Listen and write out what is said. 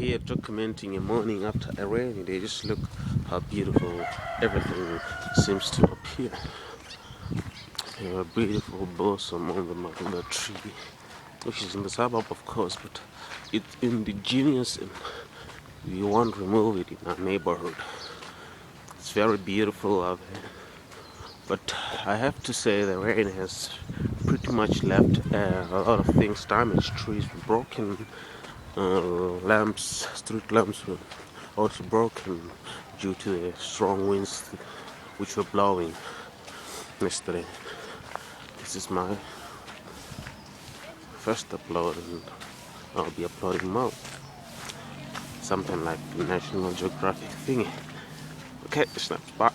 here documenting a morning after a rainy day. Just look how beautiful everything seems to appear. A beautiful blossom on the Marula tree, which is in the suburb, of course, but it's indigenous and we won't remove it in our neighborhood. It's very beautiful out there. But I have to say the rain has pretty much left a lot of things damaged. Trees were broken, lamps, street lamps were also broken due to the strong winds which were blowing yesterday. This is my first upload and I'll be uploading more. Something like the National Geographic thingy. Okay, snaps, bye.